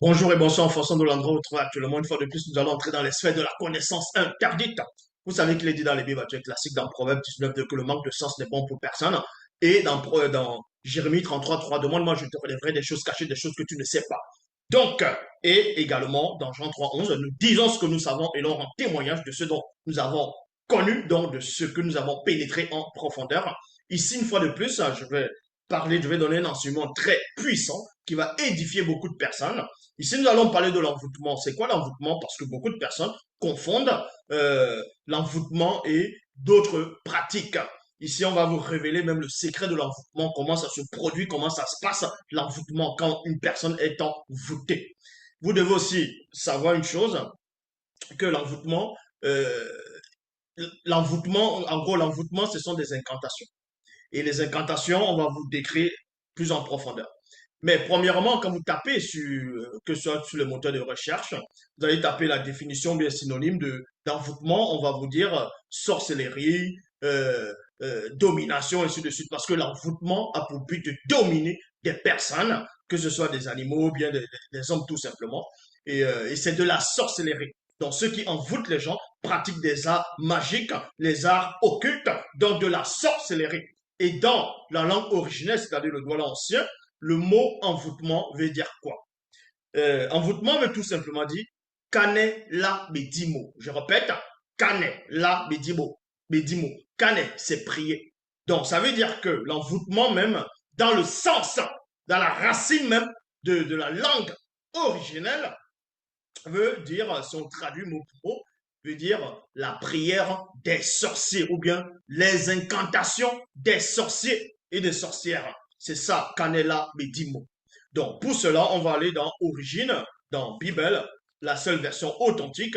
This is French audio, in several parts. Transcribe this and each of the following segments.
Bonjour et bonsoir en fonction de l'endroit où vous trouvez actuellement. Une fois de plus, nous allons entrer dans les sphères de la connaissance interdite. Vous savez qu'il est dit dans les Bibles classiques, dans Proverbe 19, que le manque de sens n'est bon pour personne. Et dans Jérémie 33, 3, demande-moi, je te relèverai des choses cachées, des choses que tu ne sais pas. Donc, et également, dans Jean 3, 11, nous disons ce que nous savons et l'on rend témoignage de ce dont nous avons connu, donc de ce que nous avons pénétré en profondeur. Ici, une fois de plus, je vais donner un enseignement très puissant qui va édifier beaucoup de personnes. Ici, nous allons parler de l'envoûtement. C'est quoi l'envoûtement? Parce que beaucoup de personnes confondent l'envoûtement et d'autres pratiques. Ici, on va vous révéler même le secret de l'envoûtement, comment ça se produit, comment ça se passe, l'envoûtement, quand une personne est envoûtée. Vous devez aussi savoir une chose, que euh, en gros, l'envoûtement, ce sont des incantations. Et les incantations, on va vous décrire plus en profondeur. Mais premièrement, quand vous tapez que ce soit sur le moteur de recherche, vous allez taper la définition bien synonyme d'envoûtement, on va vous dire sorcellerie, domination, et ainsi de suite, parce que l'envoûtement a pour but de dominer des personnes, que ce soit des animaux ou bien des hommes tout simplement, et c'est de la sorcellerie. Donc ceux qui envoûtent les gens pratiquent des arts magiques, les arts occultes, donc de la sorcellerie. Et dans la langue originelle, c'est-à-dire le droit ancien, le mot envoûtement veut dire quoi? Envoûtement veut tout simplement dire kane la medimo. Je répète, kane la medimo. Medimo. Kane, c'est prier. Donc, ça veut dire que l'envoûtement même, dans le sens, dans la racine même de la langue originelle, veut dire, si on traduit mot pour mot, veut dire la prière des sorciers ou bien les incantations des sorciers et des sorcières. C'est ça, Canela Medimo. Donc, pour cela, on va aller dans Origine, dans Bible, la seule version authentique.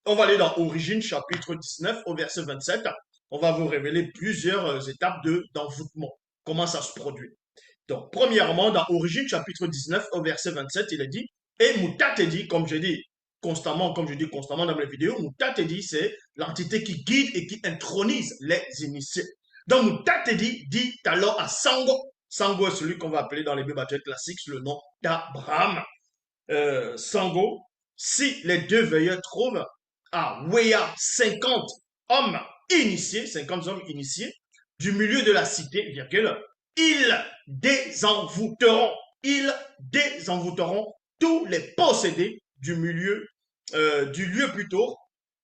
On va aller dans Origine, chapitre 19, au verset 27. On va vous révéler plusieurs étapes d'envoûtement. Comment ça se produit. Donc, premièrement, dans Origine, chapitre 19, au verset 27, il est dit, et Moutate dit, comme je dis constamment dans mes vidéos, Moutate dit, c'est l'entité qui guide et qui intronise les initiés. Donc, Moutate dit alors à Sango. Sango est celui qu'on va appeler dans les Bibles classiques sous le nom d'Abraham. Sango, si les deux veilleurs trouvent à Wea 50 hommes initiés, 50 hommes initiés, du milieu de la cité, virgule, désenvoûteront, ils désenvoûteront tous les possédés du lieu plutôt,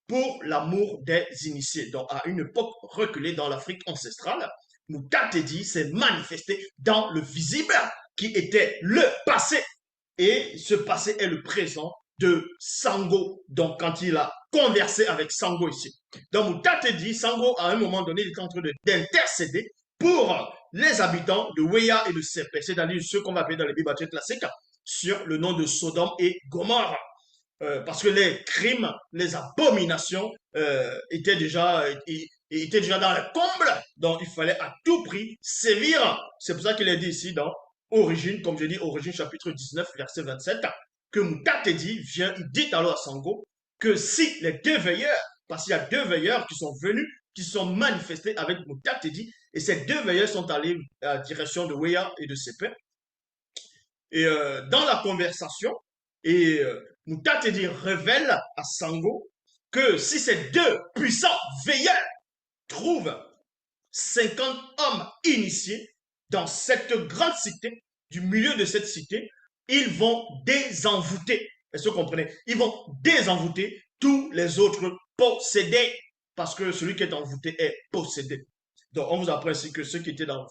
pour l'amour des initiés. Donc, à une époque reculée dans l'Afrique ancestrale, Mutatedi s'est manifesté dans le visible, qui était le passé. Et ce passé est le présent de Sango. Donc, quand il a conversé avec Sango ici. Donc, Mutatedi, Sango, à un moment donné, il est en train d'intercéder pour les habitants de Weya et de Sepe, c'est-à-dire ceux qu'on va appeler dans les Bibles classiques sur le nom de Sodome et Gomorre. Parce que les crimes, les abominations étaient déjà dans le comble, donc il fallait à tout prix sévir. C'est pour ça qu'il est dit ici dans Origine, comme je dis, Origine chapitre 19, verset 27, que Moutatedi vient, il dit alors à Sango que si les deux veilleurs, parce qu'il y a deux veilleurs qui sont venus, qui sont manifestés avec Moutatedi, et ces deux veilleurs sont allés à la direction de Weya et de Sepe, et dans la conversation, et Moutatedi révèle à Sango que si ces deux puissants veilleurs trouvent 50 hommes initiés dans cette grande cité, du milieu de cette cité, ils vont désenvoûter. Est-ce que vous comprenez? Ils vont désenvoûter tous les autres possédés, parce que celui qui est envoûté est possédé. Donc, on vous apprend ainsi que ceux qui étaient dans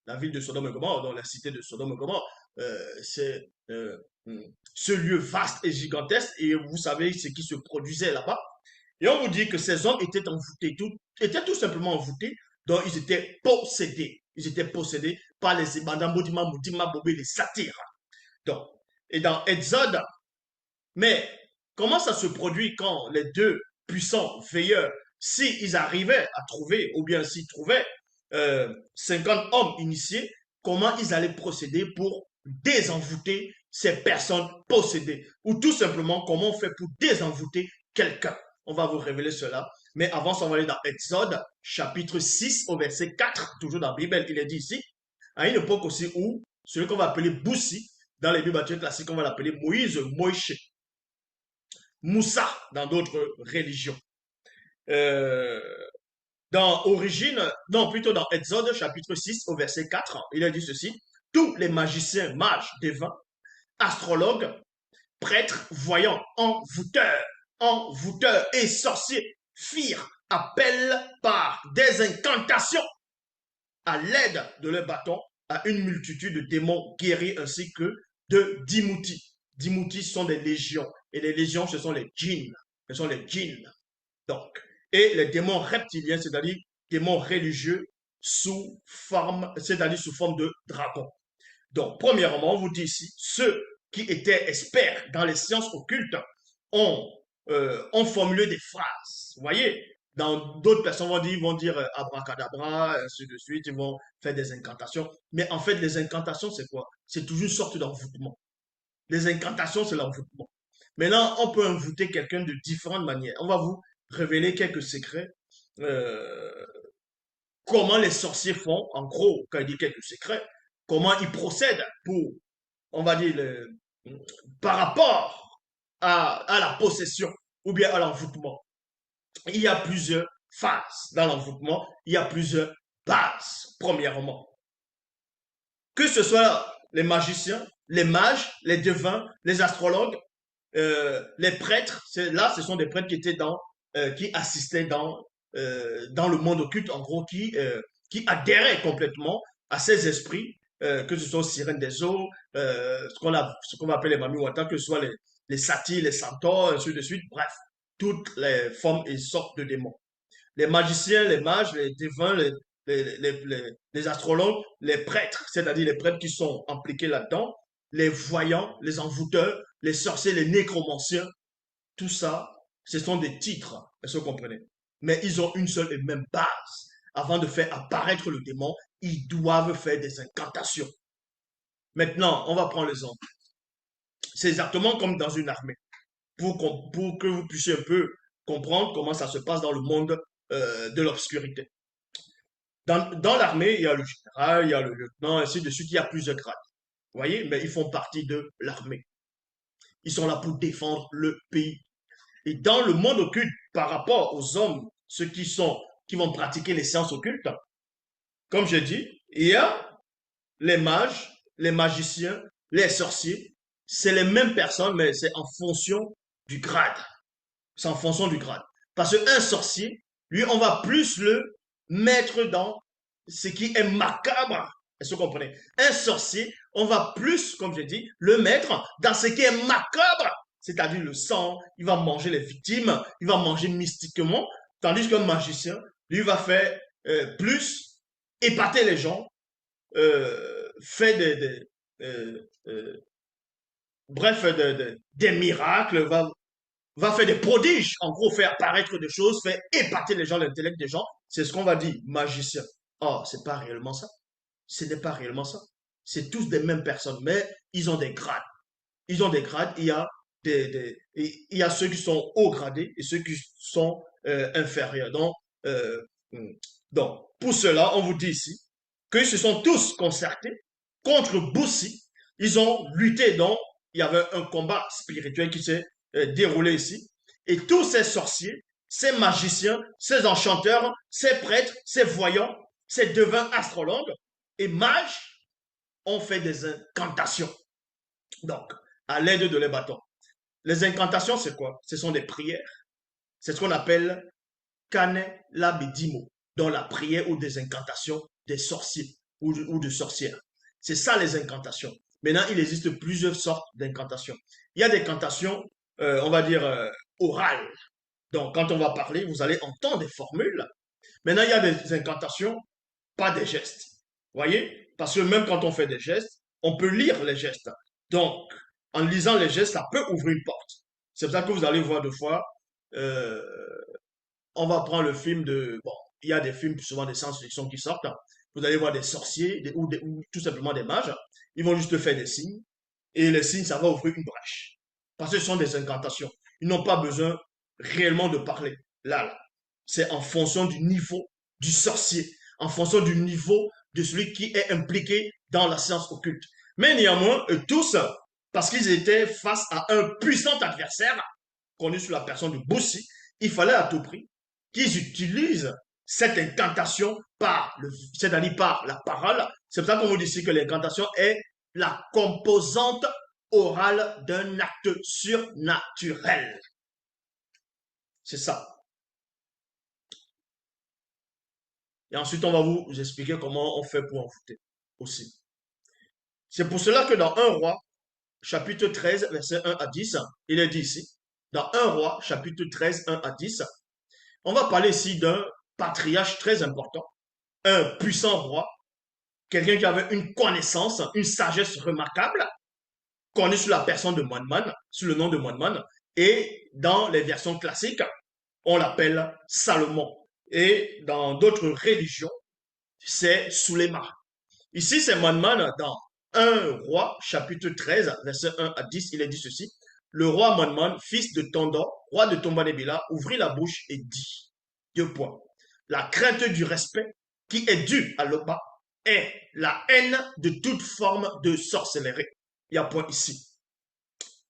la ville de Sodome et Gomorrhe, dans la cité de Sodome et Gomorrhe, c'est ce lieu vaste et gigantesque, et vous savez ce qui se produisait là-bas. Et on vous dit que ces hommes étaient envoûtés, étaient tout simplement envoûtés, donc ils étaient possédés. Ils étaient possédés par les Madame Boutima, Moutima, Bobé, les satyres. Donc, et dans Exode, mais comment ça se produit quand les deux puissants veilleurs, s'ils arrivaient à trouver, ou bien s'ils trouvaient 50 hommes initiés, comment ils allaient procéder pour désenvoûter ces personnes possédées? Ou tout simplement, comment on fait pour désenvoûter quelqu'un? On va vous révéler cela. Mais avant ça, on va aller dans Exode, chapitre 6, au verset 4, toujours dans la Bible, il est dit ici, à une époque aussi où celui qu'on va appeler Boussi Dans les Bibles classiques, on va l'appeler Moïse, Moïse, Moussa dans d'autres religions. Euh, dans Origine, non, plutôt dans Exode chapitre 6 au verset 4, il a dit ceci, tous les magiciens, mages, devins, astrologues, prêtres, voyants, envoûteurs et sorciers firent appel par des incantations à l'aide de leurs bâtons à une multitude de démons guéris ainsi que de dimoutis. Dimoutis sont des légions et les légions ce sont les djinns. Ce sont les djinns. Donc, et les démons reptiliens, c'est-à-dire démons religieux sous forme, c'est-à-dire sous forme de dragon. Donc, premièrement, on vous dit ici, ceux qui étaient experts dans les sciences occultes ont, ont formulé des phrases. Vous voyez, dans d'autres personnes vont dire abracadabra, ainsi de suite, ils vont faire des incantations. Mais en fait, les incantations, c'est quoi? C'est toujours une sorte d'envoûtement. Les incantations, c'est l'envoûtement. Maintenant, on peut envoûter quelqu'un de différentes manières. On va vous révéler quelques secrets. Euh, Comment les sorciers font, en gros, quand il dit quelques secrets, comment ils procèdent pour, on va dire, par rapport à la possession ou bien à l'envoûtement. Il y a plusieurs phases dans l'envoûtement, il y a plusieurs bases, premièrement. Que ce soit les magiciens, les mages, les devins, les astrologues, les prêtres, là, ce sont des prêtres qui étaient qui assistaient dans le monde occulte, en gros, qui adhéraient complètement à ces esprits, que ce soit sirènes des eaux, ce qu'on appelle les mamiwata, que ce soit les satyres, les centaures, ainsi de suite, bref, toutes les formes et sortes de démons. Les magiciens, les mages, les devins, les astrologues, les prêtres, c'est-à-dire les prêtres qui sont impliqués là-dedans, les voyants, les envoûteurs, les sorciers, les nécromanciens, tout ça, ce sont des titres, est-ce que vous comprenez? Mais ils ont une seule et même base. Avant de faire apparaître le démon, ils doivent faire des incantations. Maintenant, on va prendre l'exemple. C'est exactement comme dans une armée. Pour que vous puissiez un peu comprendre comment ça se passe dans le monde de l'obscurité. Dans l'armée, il y a le général, il y a le lieutenant, ainsi de suite, il y a plusieurs grades. Vous voyez, mais ils font partie de l'armée. Ils sont là pour défendre le pays. Et dans le monde occulte, par rapport aux hommes, ceux qui vont pratiquer les sciences occultes, comme j'ai dit, il y a les mages, les magiciens, les sorciers. C'est les mêmes personnes, mais c'est en fonction du grade. C'est en fonction du grade. Parce qu'un sorcier, lui, on va plus le mettre dans ce qui est macabre. Est-ce que vous comprenez? Un sorcier, on va plus, comme je dis, le mettre dans ce qui est macabre, c'est-à-dire le sang, il va manger les victimes, il va manger mystiquement, tandis qu'un magicien, lui, va faire plus épater les gens, fait bref, des miracles, va faire des prodiges, en gros, faire apparaître des choses, faire épater les gens, l'intellect des gens. C'est ce qu'on va dire, magicien. Oh, c'est pas réellement ça. Ce n'est pas réellement ça. C'est tous des mêmes personnes, mais ils ont des grades. Ils ont des grades. Il y a ceux qui sont haut gradés et ceux qui sont inférieurs. Euh, hmm. Donc, pour cela, on vous dit ici qu'ils se sont tous concertés contre Boussi. Ils ont lutté. Donc, il y avait un combat spirituel qui s'est déroulé ici. Et tous ces sorciers, ces magiciens, ces enchanteurs, ces prêtres, ces voyants, ces devins astrologues et mages ont fait des incantations. Donc, à l'aide de les bâtons. Les incantations, c'est quoi? Ce sont des prières. C'est ce qu'on appelle Kane Labedimo, dans la prière ou des incantations des sorciers ou de sorcières. C'est ça les incantations. Maintenant, il existe plusieurs sortes d'incantations. Il y a des incantations, on va dire, orales. Donc, quand on va parler, vous allez entendre des formules. Maintenant, il y a des incantations, pas des gestes. Vous voyez? Parce que même quand on fait des gestes, on peut lire les gestes. Donc, en lisant les gestes, ça peut ouvrir une porte. C'est pour ça que vous allez voir deux fois, euh, on va prendre le film de... Bon, il y a des films souvent des science-fiction qui sortent. Vous allez voir des sorciers ou tout simplement des mages. Ils vont juste faire des signes. Et les signes, ça va ouvrir une brèche. Parce que ce sont des incantations. Ils n'ont pas besoin réellement de parler. Là, c'est en fonction du niveau du sorcier, en fonction du niveau de celui qui est impliqué dans la science occulte. Mais néanmoins, eux tous, parce qu'ils étaient face à un puissant adversaire, connu sous la personne de Boussi, il fallait à tout prix qu'ils utilisent cette incantation c'est-à-dire par la parole. C'est pour ça qu'on vous dit ici que l'incantation est la composante orale d'un acte surnaturel. C'est ça. Et ensuite, on va vous expliquer comment on fait pour envoûter aussi. C'est pour cela que dans 1 roi, chapitre 13, verset 1 à 10, il est dit ici, dans 1 roi, chapitre 13, 1 à 10, on va parler ici d'un patriarche très important, un puissant roi, quelqu'un qui avait une connaissance, une sagesse remarquable, connu sous la personne de Moinman, sous le nom de Moinman, et dans les versions classiques, on l'appelle Salomon. Et dans d'autres religions, c'est Suleiman. Ici, c'est Moinman dans 1 roi, chapitre 13, verset 1 à 10, il est dit ceci. Le roi Moinman, fils de Tondor, roi de Tombanébila, ouvrit la bouche et dit, 2 points, la crainte du respect qui est due à l'Oba est la haine de toute forme de sorcellerie. Il y a point ici.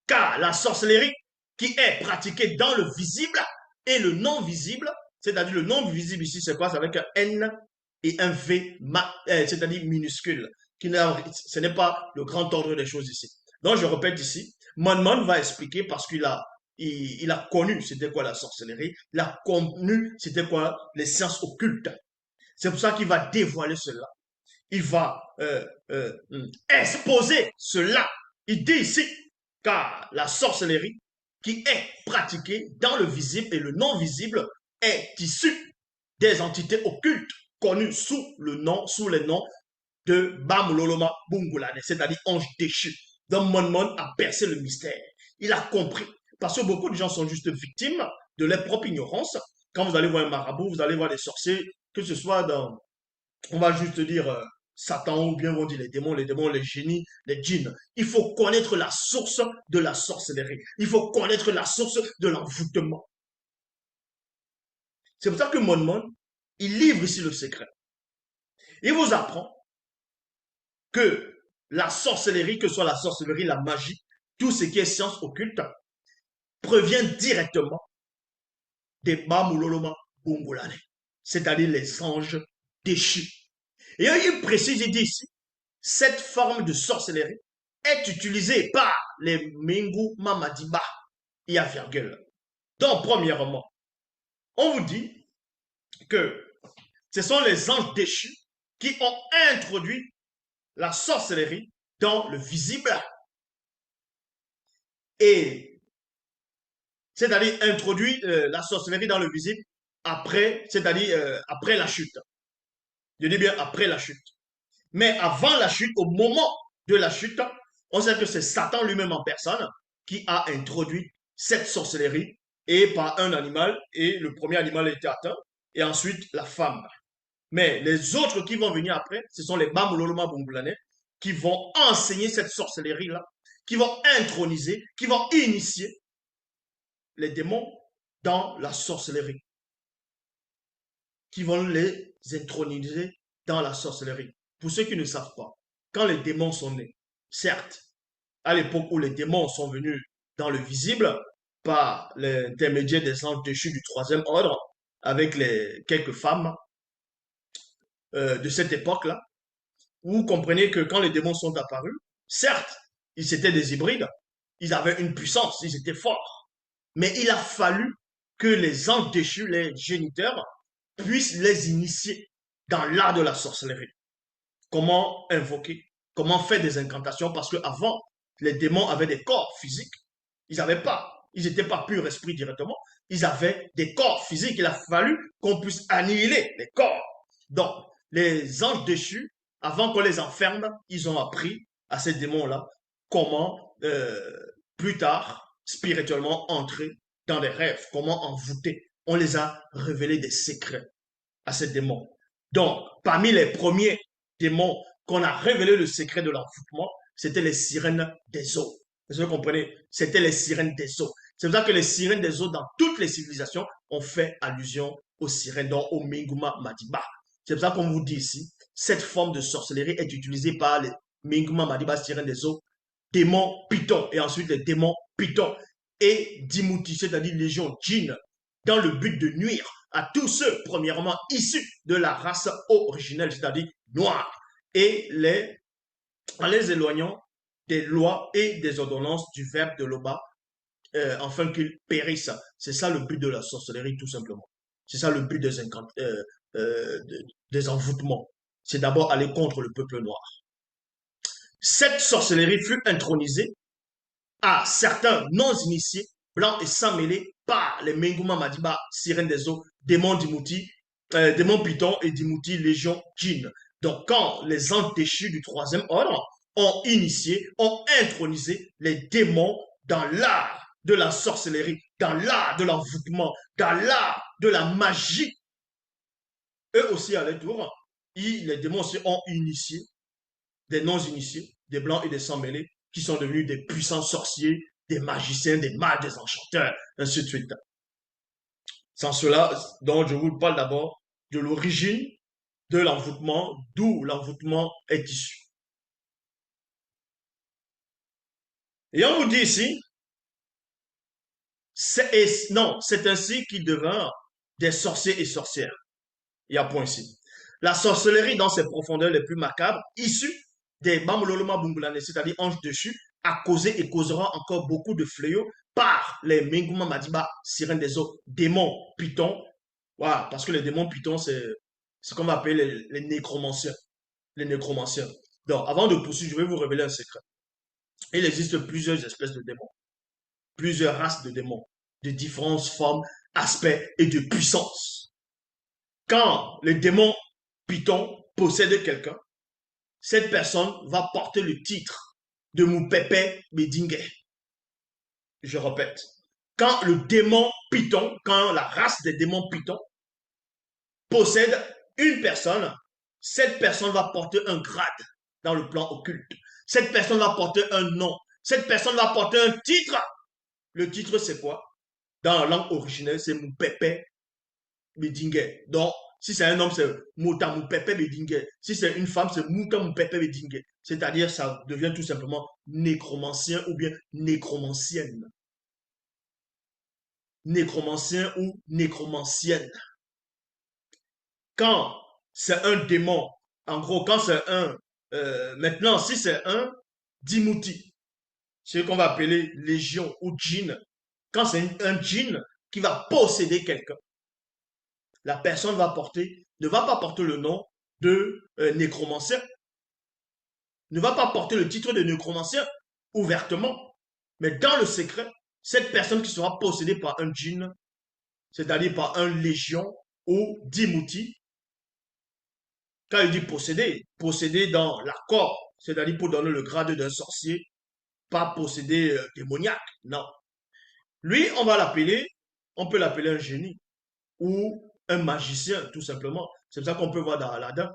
Car la sorcellerie qui est pratiquée dans le visible et le non visible, c'est-à-dire le non visible ici, c'est quoi? C'est avec un N et un V, c'est-à-dire minuscule. Ce n'est pas le grand ordre des choses ici. Donc, je répète ici, Manman va expliquer parce il a connu c'était quoi la sorcellerie, il a connu c'était quoi les sciences occultes. C'est pour ça qu'il va dévoiler cela. Il va exposer cela. Il dit ici, car la sorcellerie qui est pratiquée dans le visible et le non visible est issue des entités occultes connues sous les noms de Bamuloloma Bungulane, c'est-à-dire ange déchu. Donc Monmon a percé le mystère. Il a compris. Parce que beaucoup de gens sont juste victimes de leur propre ignorance. Quand vous allez voir un marabout, vous allez voir des sorciers, que ce soit dans, on va juste dire, Satan ou bien on dit les démons, les génies, les djinns. Il faut connaître la source de la sorcellerie. Il faut connaître la source de l'envoûtement. C'est pour ça que Monmon, il livre ici le secret. Il vous apprend que la sorcellerie, que ce soit la sorcellerie, la magie, tout ce qui est science occulte, provient directement des Bamuloloma Bungulane, c'est-à-dire les anges déchus. Et il précise, il dit ici, cette forme de sorcellerie est utilisée par les Mingu Mamadiba. Il y a virgule. Donc, premièrement, on vous dit que ce sont les anges déchus qui ont introduit la sorcellerie dans le visible et c'est-à-dire introduit la sorcellerie dans le visible après, c'est-à-dire après la chute. Je dis bien après la chute. Mais avant la chute, au moment de la chute, on sait que c'est Satan lui-même en personne qui a introduit cette sorcellerie et par un animal, et le premier animal a été atteint, et ensuite la femme. Mais les autres qui vont venir après, ce sont les Bamuloloma Bungulane qui vont enseigner cette sorcellerie-là, qui vont introniser, qui vont initier les démons dans la sorcellerie, qui vont les introniser dans la sorcellerie. Pour ceux qui ne savent pas, quand les démons sont nés, certes, à l'époque où les démons sont venus dans le visible, par l'intermédiaire des anges déchus du troisième ordre, avec quelques femmes de cette époque-là, vous comprenez que quand les démons sont apparus, certes, ils étaient des hybrides, ils avaient une puissance, ils étaient forts, mais il a fallu que les anges déchus, les géniteurs, puissent les initier dans l'art de la sorcellerie. Comment invoquer, comment faire des incantations, parce qu'avant, les démons avaient des corps physiques. Ils n'étaient pas purs esprits directement, ils avaient des corps physiques. Il a fallu qu'on puisse annihiler les corps. Donc, les anges déchus, avant qu'on les enferme, ils ont appris à ces démons-là comment, plus tard, spirituellement, entrer dans les rêves, comment envoûter. On les a révélés des secrets à ces démons. Donc, parmi les premiers démons qu'on a révélé le secret de l'envoûtement, c'était les sirènes des eaux. Vous comprenez? C'était les sirènes des eaux. C'est pour ça que les sirènes des eaux, dans toutes les civilisations, ont fait allusion aux sirènes, donc au Minguma Madiba. C'est pour ça qu'on vous dit ici, cette forme de sorcellerie est utilisée par Minguma Madiba Sirène des eaux, démons Python, et ensuite les démons Python et Dimouti, c'est-à-dire légion djinn, dans le but de nuire à tous ceux, premièrement, issus de la race originelle, c'est-à-dire noire, et en les éloignant des lois et des ordonnances du verbe de l'Oba, afin qu'ils périssent. C'est ça le but de la sorcellerie, tout simplement. C'est ça le but des envoûtements. C'est d'abord aller contre le peuple noir. Cette sorcellerie fut intronisée à certains non-initiés, blancs et sans mêlés, par les Menguma Madiba, sirènes des eaux, démons Dimouti, démons Python et Dimouti, légion djinn. Donc, quand les anges déchus du troisième ordre ont initié, ont intronisé les démons dans l'art de la sorcellerie, dans l'art de l'envoûtement, dans l'art de la magie, eux aussi à leur tour, les démons aussi ont initié des non-initiés, des blancs et des sans-mêlés, qui sont devenus des puissants sorciers, des magiciens, des mages, des enchanteurs, ainsi de suite. Sans cela, donc je vous parle d'abord de l'origine de l'envoûtement, d'où l'envoûtement est issu. Et on vous dit ici, c'est ainsi qu'ils devinrent des sorciers et sorcières. Il y a point ici. La sorcellerie dans ses profondeurs les plus macabres, issue des Bambololoma Bungulane, c'est-à-dire anges déchus, a causé et causera encore beaucoup de fléaux par les Menguma Madiba, sirènes des eaux, démons, pythons. Voilà, parce que les démons pythons, c'est ce qu'on va appeler les nécromanciens. Les nécromanciens. Donc, avant de poursuivre, je vais vous révéler un secret. Il existe plusieurs espèces de démons, plusieurs races de démons, de différentes formes, aspects et de puissance. Quand les démons pythons possèdent quelqu'un, cette personne va porter le titre de Moupepe Bedingue. Je répète, quand le démon python, quand la race des démons pythons possède une personne, cette personne va porter un grade dans le plan occulte. Cette personne va porter un nom. Cette personne va porter un titre. Le titre, c'est quoi? Dans la langue originelle, c'est Moupepe Bedingue. Donc, si c'est un homme, c'est Mouta Moupepe Bedingue. Si c'est une femme, c'est Mouta Moupepe Bedingue. C'est-à-dire, ça devient tout simplement nécromancien ou bien nécromancienne. Nécromancien ou nécromancienne. Quand c'est un démon, en gros, quand c'est maintenant, si c'est un Dimouti, c'est ce qu'on va appeler légion ou djinn, quand c'est un djinn qui va posséder quelqu'un, la personne ne va pas porter le nom de nécromancien, ne va pas porter le titre de nécromancien ouvertement, mais dans le secret, cette personne qui sera possédée par un djinn, c'est-à-dire par un légion ou dimouti, quand il dit posséder, posséder dans l'accord, c'est-à-dire pour donner le grade d'un sorcier, pas posséder démoniaque, non. Lui, on peut l'appeler un génie ou un magicien, tout simplement. C'est ça qu'on peut voir dans Aladdin.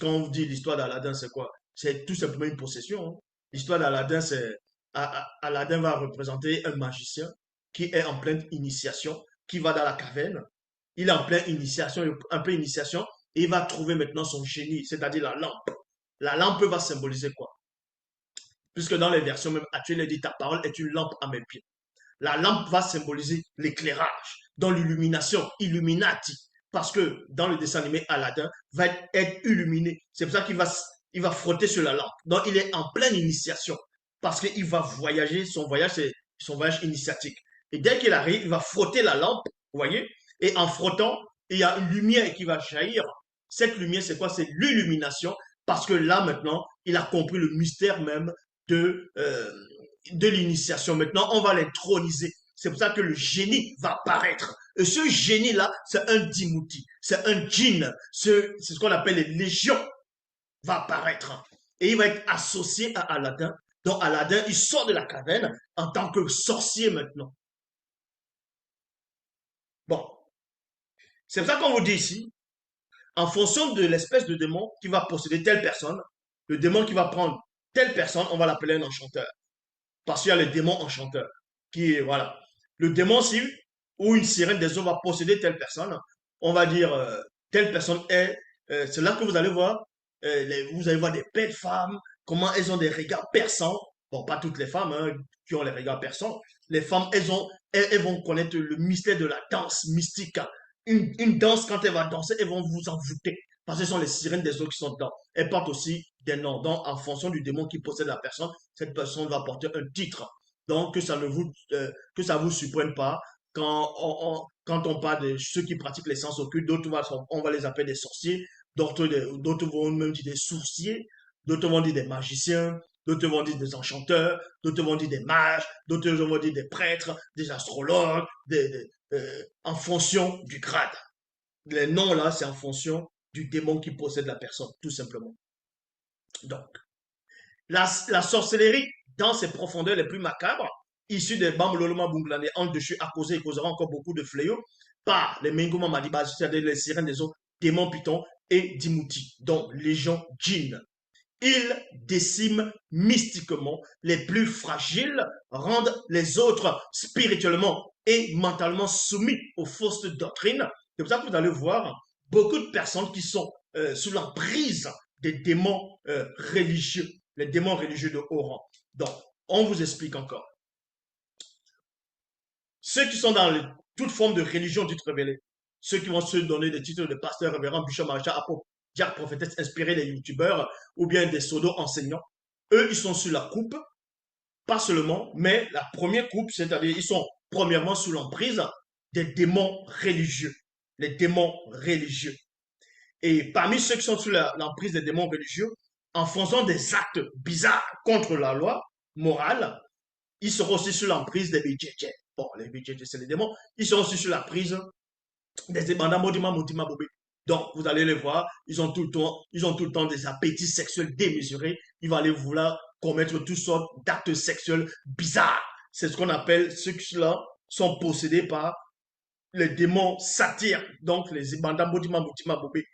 Quand on dit l'histoire d'Aladdin, c'est quoi? C'est tout simplement une possession. Hein. L'histoire d'Aladdin, c'est Aladdin va représenter un magicien qui est en pleine initiation, qui va dans la caverne. Il est en pleine initiation, et il va trouver maintenant son génie, c'est-à-dire la lampe. La lampe va symboliser quoi? Puisque dans les versions même actuelles, il dit ta parole est une lampe à mes pieds. La lampe va symboliser l'éclairage, dans l'illumination, Illuminati. Parce que dans le dessin animé, Aladdin va être illuminé. C'est pour ça il va frotter sur la lampe. Donc il est en pleine initiation. Parce qu'il va voyager, son voyage, c'est son voyage initiatique. Et dès qu'il arrive, il va frotter la lampe, vous voyez, et en frottant, il y a une lumière qui va jaillir. Cette lumière, c'est quoi? C'est l'illumination. Parce que là, maintenant, il a compris le mystère même de, euh, de l'initiation. Maintenant, on va l'introniser. C'est pour ça que le génie va apparaître. Et ce génie-là, c'est un dimouti, c'est un djinn, c'est ce qu'on appelle les légions, va apparaître. Et il va être associé à Aladdin. Donc Aladdin, il sort de la caverne en tant que sorcier maintenant. Bon, c'est pour ça qu'on vous dit ici, en fonction de l'espèce de démon qui va posséder telle personne, le démon qui va prendre telle personne, on va l'appeler un enchanteur. Parce qu'il y a les démons enchanteurs. Qui est, voilà. Le démon, si, ou une sirène des eaux va posséder telle personne, on va dire, telle personne est, c'est là que vous allez voir des belles femmes, comment elles ont des regards perçants. Bon, pas toutes les femmes hein, qui ont les regards perçants. Les femmes, elles vont connaître le mystère de la danse mystique. Une danse, quand elle va danser, elles vont vous envoûter. Parce que ce sont les sirènes des eaux qui sont dedans. Elles portent aussi des noms. Donc, en fonction du démon qui possède la personne, cette personne va porter un titre. Donc, que ça vous surprenne pas quand on parle de ceux qui pratiquent les sens occultes, on va les appeler des sorciers, d'autres vont même dire des sourciers, d'autres vont dire des magiciens, d'autres vont dire des enchanteurs, d'autres vont dire des mages, d'autres vont dire des prêtres, des astrologues, en fonction du grade. Les noms là, c'est en fonction du démon qui possède la personne, tout simplement. Donc, la sorcellerie, dans ses profondeurs les plus macabres, issue des Bambololoma Bunglane, en dessus a causé et causera encore beaucoup de fléaux par les Menguma Madiba, c'est-à-dire les sirènes des eaux, démons Python et Dimouti, dont légion djinn. Ils déciment mystiquement les plus fragiles, rendent les autres spirituellement et mentalement soumis aux fausses doctrines. C'est pour ça que vous allez voir beaucoup de personnes qui sont sous l'emprise des démons religieux, les démons religieux de haut rang. Donc, on vous explique encore. Ceux qui sont dans toute forme de religion dite révélée, ceux qui vont se donner des titres de pasteur, révérend, bishop, maréchal, apôtre, diacre, prophétesse, inspirés des youtubeurs ou bien des pseudo-enseignants, eux, ils sont sur la coupe, pas seulement, mais la première coupe, c'est-à-dire ils sont premièrement sous l'emprise des démons religieux, les démons religieux. Et parmi ceux qui sont sous l'emprise des démons religieux, en faisant des actes bizarres contre la loi morale, ils seront aussi sous l'emprise des BJJ. Bon, les BJJ, c'est les démons. Ils seront aussi sous la prise des ébandats Modima Motima Bobé. Donc, vous allez les voir, ils ont tout le temps des appétits sexuels démesurés. Ils vont aller vouloir commettre toutes sortes d'actes sexuels bizarres. C'est ce qu'on appelle, ceux-là sont possédés par les démons satyres, donc les ébandats Modima Motima Bobé.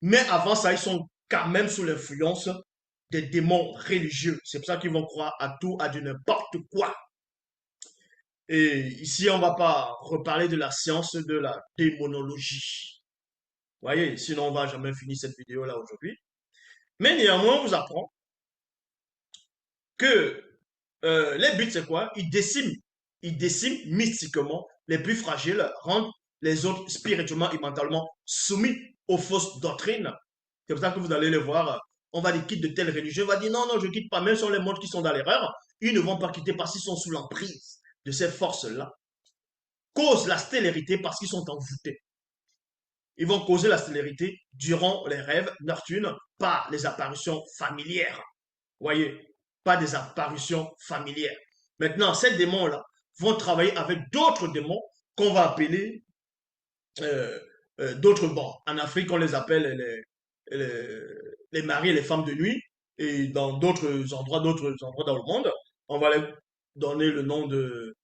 Mais avant ça, ils sont quand même sous l'influence des démons religieux. C'est pour ça qu'ils vont croire à tout, à du n'importe quoi. Et ici, on ne va pas reparler de la science de la démonologie. Vous voyez, sinon on ne va jamais finir cette vidéo-là aujourd'hui. Mais néanmoins, on vous apprend que les buts, c'est quoi? Ils déciment mystiquement les plus fragiles, rendent les autres spirituellement et mentalement soumis aux fausses doctrines. C'est pour ça que vous allez les voir. On va les quitter de telle religion. On va dire non, non, je ne quitte pas. Même sur les mondes qui sont dans l'erreur, ils ne vont pas quitter parce qu'ils sont sous l'emprise de ces forces-là. Cause la stélérité parce qu'ils sont envoûtés. Ils vont causer la stélérité durant les rêves nocturnes par les apparitions familières. Voyez, pas des apparitions familières. Maintenant, ces démons-là vont travailler avec d'autres démons qu'on va appeler d'autres bons. En Afrique, on les appelle les maris et les femmes de nuit. Et dans d'autres endroits dans le monde, on va leur donner le nom de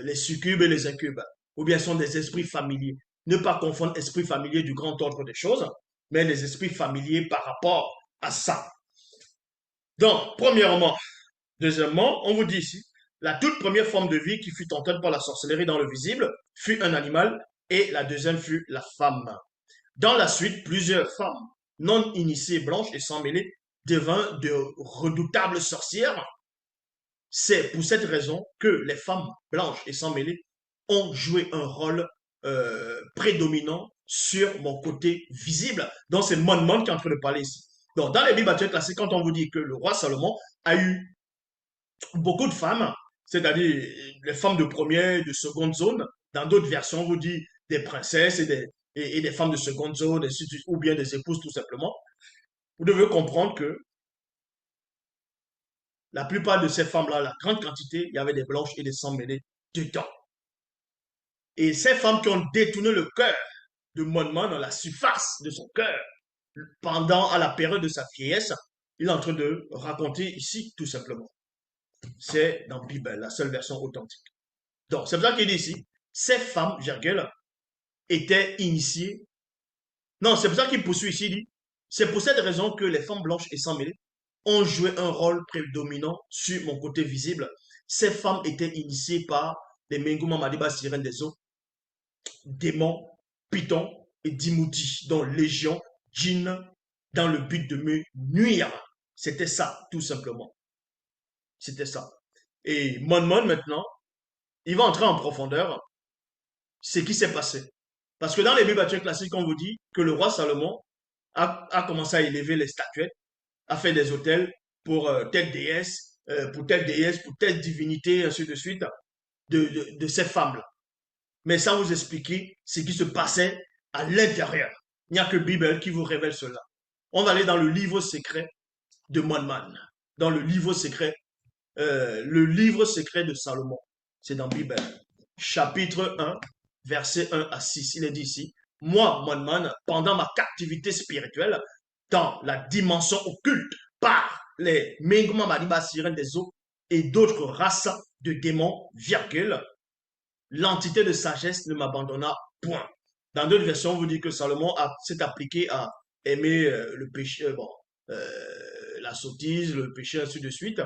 les succubes et les incubes. Ou bien sont des esprits familiers. Ne pas confondre esprit familier du grand ordre des choses, mais les esprits familiers par rapport à ça. Donc, premièrement, deuxièmement, on vous dit ici, la toute première forme de vie qui fut entraînée par la sorcellerie dans le visible fut un animal et la deuxième fut la femme. Dans la suite, plusieurs femmes non initiées, blanches et sans mêlée devinrent de redoutables sorcières. C'est pour cette raison que les femmes blanches et sans mêlée ont joué un rôle prédominant sur mon côté visible. Donc, c'est Mon qui est en train de parler ici. Donc, dans les Bibles classiques, quand on vous dit que le roi Salomon a eu beaucoup de femmes, c'est-à-dire les femmes de première, de seconde zone, dans d'autres versions, on vous dit des princesses et des femmes de seconde zone, ou bien des épouses tout simplement. Vous devez comprendre que la plupart de ces femmes-là, la grande quantité, il y avait des blanches et des sans mêlées dedans. Et ces femmes qui ont détourné le cœur de Monman dans la surface de son cœur, à la période de sa vieillesse, il est en train de raconter ici, tout simplement. C'est dans la Bible, la seule version authentique. Donc, c'est pour ça qu'il dit ici, ces femmes, Jergel, étaient initiées. Non, c'est pour ça qu'il poursuit ici, il dit, c'est pour cette raison que les femmes blanches et sans mêlée ont joué un rôle prédominant sur mon côté visible. Ces femmes étaient initiées par les Menguma Madiba sirènes des eaux, démons, pythons et dimouti, dont légion, djinn, dans le but de me nuire. C'était ça, tout simplement. C'était ça. Et Mon maintenant, il va entrer en profondeur ce qui s'est passé. Parce que dans les Bibles classiques, on vous dit que le roi Salomon a commencé à élever les statuettes, a fait des hôtels pour telle déesse, pour telle divinité, ainsi de suite, de ces femmes-là. Mais sans vous expliquer ce qui se passait à l'intérieur. Il n'y a que Bible qui vous révèle cela. On va aller dans le livre secret de Monman, dans le livre secret de Salomon. C'est dans Bible. Chapitre 1, verset 1 à 6. Il est dit ici, moi, Monman, pendant ma captivité spirituelle, dans la dimension occulte, par les Menguma Madiba sirènes des eaux et d'autres races de démons, virgule, l'entité de sagesse ne m'abandonna point. Dans d'autres versions, on vous dit que Salomon s'est appliqué à aimer le péché, la sottise, le péché, ainsi de suite.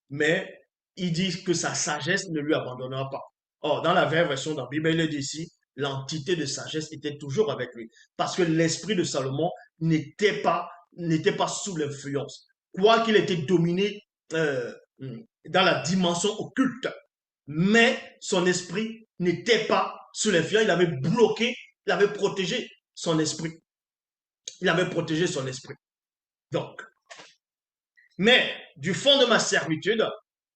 Mais il dit que sa sagesse ne lui abandonnera pas. Or, dans la vraie version de la Bible, il est dit ici, l'entité de sagesse était toujours avec lui. Parce que l'esprit de Salomon n'était pas sous l'influence. Quoi qu'il était dominé dans la dimension occulte, mais son esprit n'était pas sous l'influence, il avait bloqué, il avait protégé son esprit. Il avait protégé son esprit. Donc, mais du fond de ma servitude,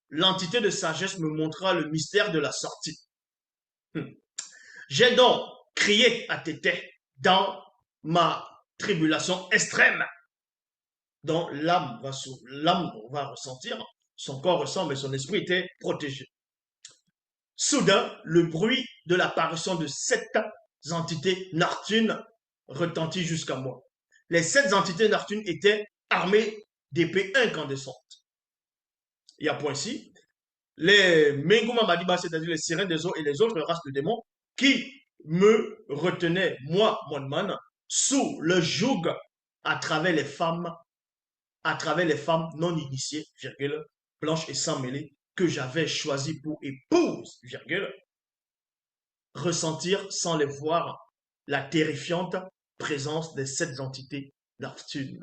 l'entité de sagesse me montra le mystère de la sortie. J'ai donc crié à Tété dans ma tribulation extrême, dont l'âme va ressentir, son corps ressent, mais son esprit était protégé. Soudain, le bruit de l'apparition de 7 entités Nartunes retentit jusqu'à moi. Les 7 entités Nartunes étaient armées d'épées incandescentes. Il y a point ici. Les Menguma Madiba, c'est-à-dire les sirènes des eaux et les autres races de démons, qui me retenaient, moi, Monman, sous le joug à travers les femmes non initiées, virgule, blanches et sans mêlée, que j'avais choisies pour épouse, virgule, ressentir sans les voir la terrifiante présence des 7 entités Neptune.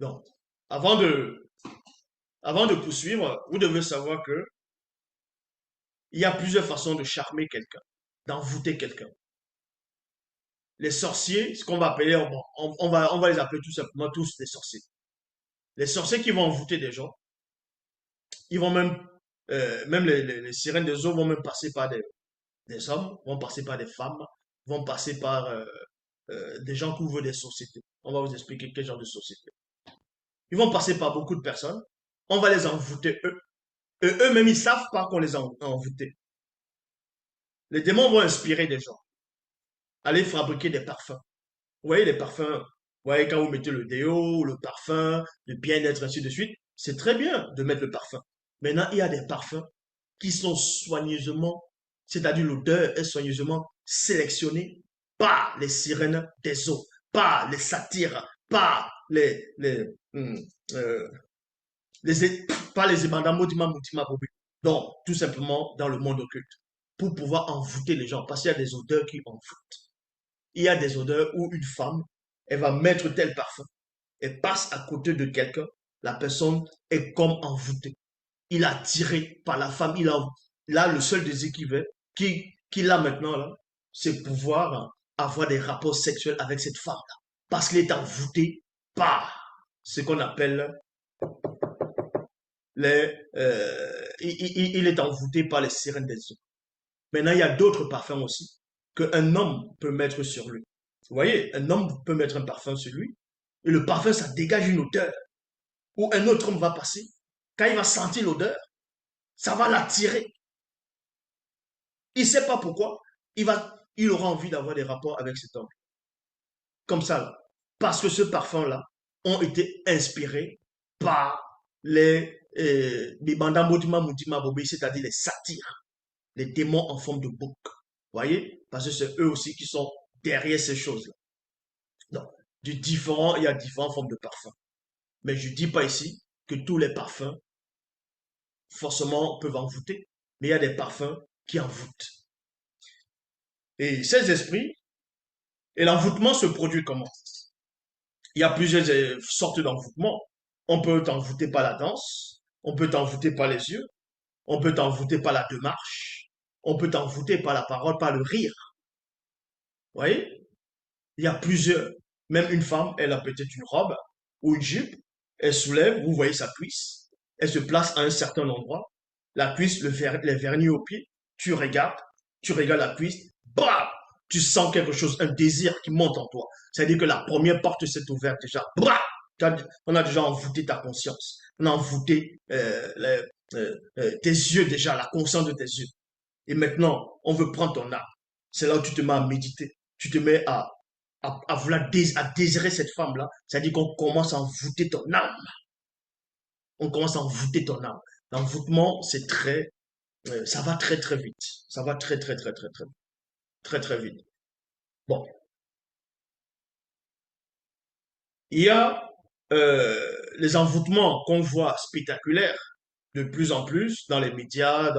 Donc, avant de, avant de poursuivre, vous devez savoir que il y a plusieurs façons de charmer quelqu'un, d'envoûter quelqu'un. Les sorciers, ce qu'on va appeler, on va les appeler tout simplement tous des sorciers. Les sorciers qui vont envoûter des gens, ils vont même les sirènes des eaux vont même passer par des hommes, vont passer par des femmes, vont passer par des gens qui ouvrent des sociétés. On va vous expliquer quel genre de société. Ils vont passer par beaucoup de personnes. On va les envoûter eux. Et eux-mêmes, ils savent pas qu'on les a envoûtés. Les démons vont inspirer des gens. Aller fabriquer des parfums. Vous voyez les parfums, vous voyez quand vous mettez le déo, le parfum, le bien-être, ainsi de suite, c'est très bien de mettre le parfum. Maintenant, il y a des parfums qui sont soigneusement, c'est-à-dire l'odeur est soigneusement sélectionnée par les sirènes des eaux, par les satyres, par hum, euh, par les ébandamodima moutima bobi. Donc, tout simplement dans le monde occulte, pour pouvoir envoûter les gens, parce qu'il y a des odeurs qui envoûtent. Il y a des odeurs où une femme, elle va mettre tel parfum, elle passe à côté de quelqu'un, la personne est comme envoûtée. Il est attiré par la femme, là le seul désir qu'il a maintenant, là, c'est pouvoir avoir des rapports sexuels avec cette femme-là. Parce qu'il est envoûté par ce qu'on appelle il est envoûté par les sirènes des eaux. Maintenant, il y a d'autres parfums aussi qu'un homme peut mettre sur lui. Vous voyez, un homme peut mettre un parfum sur lui, et le parfum, ça dégage une odeur, où un autre homme va passer. Quand il va sentir l'odeur, ça va l'attirer. Il ne sait pas pourquoi, il aura envie d'avoir des rapports avec cet homme. Comme ça, là. Parce que ce parfum-là ont été inspirés par les bandits Motima Moutima Bobé, c'est-à-dire les satyres, les démons en forme de bouc. Vous voyez? Parce que c'est eux aussi qui sont derrière ces choses-là. Donc, il y a différentes formes de parfums. Mais je ne dis pas ici que tous les parfums, forcément, peuvent envoûter. Mais il y a des parfums qui envoûtent. Et ces esprits, et l'envoûtement se produit comment? Il y a plusieurs sortes d'envoûtements. On peut t'envoûter par la danse, on peut t'envoûter par les yeux, on peut t'envoûter par la démarche, on peut t'envoûter par la parole, par le rire. Vous voyez? Il y a plusieurs. Même une femme, elle a peut-être une robe ou une jupe, elle soulève, vous voyez sa cuisse, elle se place à un certain endroit, la cuisse, les vernis au pied, tu regardes la cuisse, bam! Tu sens quelque chose, un désir qui monte en toi. C'est-à-dire que la première porte s'est ouverte déjà. Bam! On a déjà envoûté ta conscience. On a envoûté tes yeux déjà, la conscience de tes yeux. Et maintenant, on veut prendre ton âme. C'est là où tu te mets à méditer. Tu te mets à vouloir à désirer cette femme-là. C'est-à-dire qu'on commence à envoûter ton âme. On commence à envoûter ton âme. L'envoûtement, c'est ça va très très vite. Ça va très très très très très très très vite. Bon, il y a les envoûtements qu'on voit spectaculaires de plus en plus dans les médias,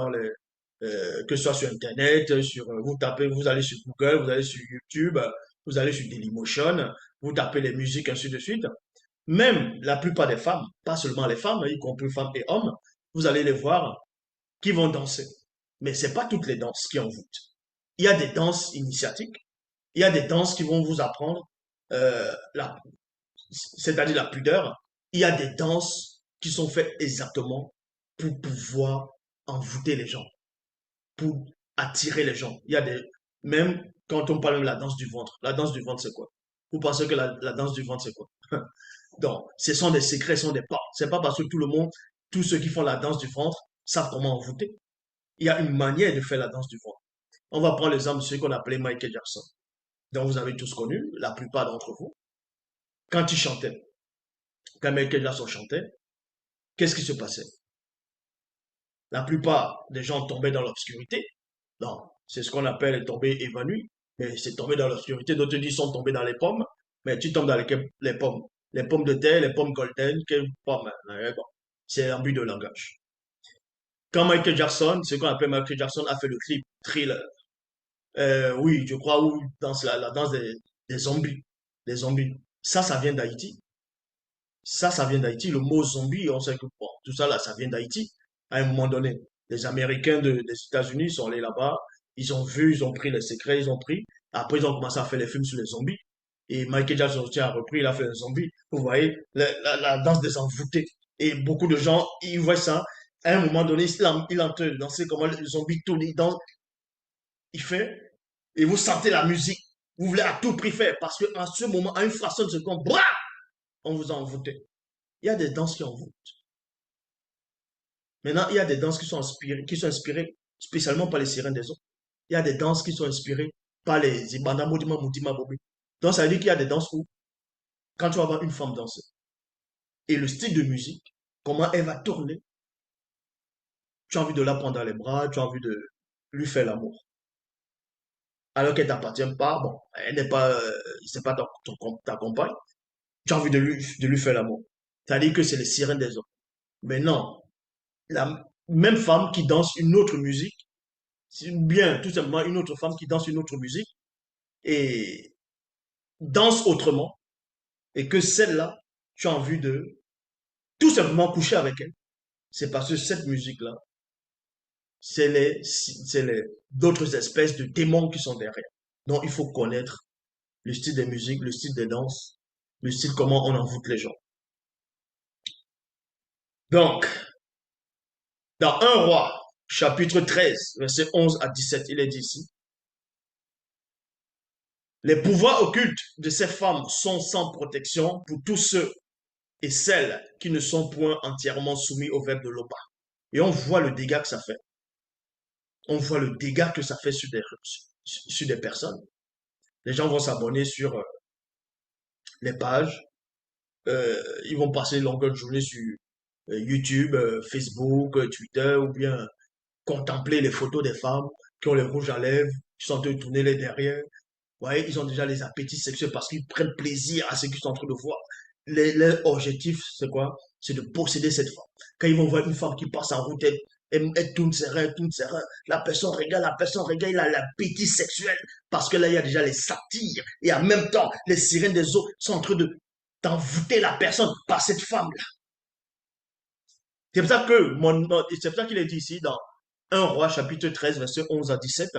que ce soit sur Internet, vous tapez, vous allez sur Google, vous allez sur YouTube, vous allez sur Dailymotion, vous tapez les musiques, ainsi de suite. Même la plupart des femmes, pas seulement les femmes, y compris femmes et hommes, vous allez les voir qui vont danser. Mais c'est pas toutes les danses qui envoûtent. Il y a des danses initiatiques, il y a des danses qui vont vous apprendre, la, c'est-à-dire la pudeur. Il y a des danses qui sont faites exactement pour pouvoir envoûter les gens, pour attirer les gens. Il y a des, même quand on parle de la danse du ventre, c'est quoi? Vous pensez que la danse du ventre, c'est quoi? Donc, ce sont des secrets, ce sont des pas. C'est pas parce que tout le monde, tous ceux qui font la danse du ventre savent comment envoûter. Il y a une manière de faire la danse du ventre. On va prendre l'exemple de celui qu'on appelait Michael Jackson. Donc, vous avez tous connu, la plupart d'entre vous. Quand il chantait, quand Michael Jackson chantait, qu'est-ce qui se passait? La plupart des gens tombaient dans l'obscurité. Donc, c'est ce qu'on appelle tomber évanoui. Mais c'est tomber dans l'obscurité. D'autres disent sont tombés dans les pommes. Mais tu tombes dans les pommes. Les pommes de terre, les pommes golden, quelles pommes? Bon, c'est un but de langage. Quand Michael Jackson, ce qu'on appelle Michael Jackson, a fait le clip Thriller. Oui, je crois, où dans la danse des zombies. Des zombies. Ça vient d'Haïti. Ça vient d'Haïti. Le mot zombie, on sait que bon, tout ça là, ça vient d'Haïti. À un moment donné, les Américains des États-Unis sont allés là-bas. Ils ont vu, ils ont pris les secrets, ils ont pris. Après, ils ont commencé à faire les films sur les zombies. Et Michael Jackson aussi a repris, il a fait les zombies. Vous voyez, la danse des envoûtés. Et beaucoup de gens, ils voient ça. À un moment donné, il est en train de danser comment les zombies tournent, il danse, il fait, et vous sentez la musique. Vous voulez à tout prix faire parce qu'en ce moment, à une fraction de seconde, bra, on vous a envoûté. Il y a des danses qui envoûtent. Maintenant, il y a des danses qui sont inspirées spécialement par les sirènes des eaux. Il y a des danses qui sont inspirées par les Ibanda Modima Moudima Bobi. Donc, ça veut dire qu'il y a des danses où, quand tu vas voir une femme danser, et le style de musique, comment elle va tourner, tu as envie de la prendre dans les bras, tu as envie de lui faire l'amour. Alors qu'elle t'appartient pas, bon, elle n'est pas, c'est pas ta compagne, tu as envie de lui faire l'amour. C'est-à-dire que c'est les sirènes des eaux. Mais non, la même femme qui danse une autre musique, bien tout simplement une autre femme qui danse une autre musique et danse autrement, et que celle-là, tu as envie de tout simplement coucher avec elle. C'est parce que cette musique-là, c'est d'autres espèces de démons qui sont derrière. Donc il faut connaître le style des musiques, le style des danses, le style comment on envoûte les gens. Donc, dans un roi, chapitre 13, verset 11 à 17, il est dit ici, les pouvoirs occultes de ces femmes sont sans protection pour tous ceux et celles qui ne sont point entièrement soumis au verbe de l'Oba. Et on voit le dégât que ça fait. On voit le dégât que ça fait sur des personnes. Les gens vont s'abonner sur les pages. Ils vont passer longueur de journée sur YouTube, Facebook, Twitter, ou bien contempler les photos des femmes qui ont les rouges à lèvres, qui sont en train de tourner les derrière. Vous voyez, ils ont déjà les appétits sexuels parce qu'ils prennent plaisir à ce qu'ils sont en train de voir. Leur objectif, c'est quoi? C'est de posséder cette femme. Quand ils vont voir une femme qui passe en route, elle tourne ses reins, tourne ses reins. La personne regarde, il a l'appétit sexuel parce que là, il y a déjà les satires et en même temps, les sirènes des eaux sont en train d'envoûter la personne par cette femme-là. C'est pour ça que c'est pour ça qu'il est dit ici dans 1 Roi chapitre 13 verset 11 à 17.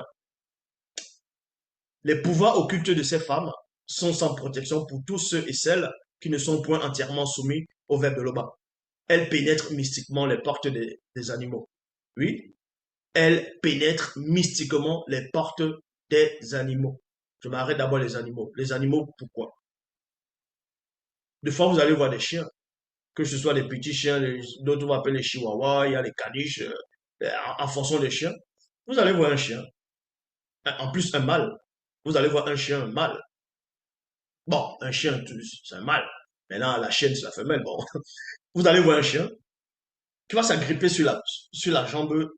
Les pouvoirs occultes de ces femmes sont sans protection pour tous ceux et celles qui ne sont point entièrement soumis au verbe de l'Oba. Elles pénètrent mystiquement les portes des animaux. Oui, elles pénètrent mystiquement les portes des animaux. Je m'arrête d'abord les animaux. Les animaux, pourquoi? Des fois, vous allez voir des chiens, que ce soit des petits chiens, d'autres vont appeler les chihuahuas, il y a les caniches, en fonction des chiens. Vous allez voir un chien, en plus un mâle. Vous allez voir un chien mâle. Bon, un chien, c'est un mâle. Maintenant, la chienne, c'est la femelle. Bon, vous allez voir un chien qui va s'agripper sur la jambe,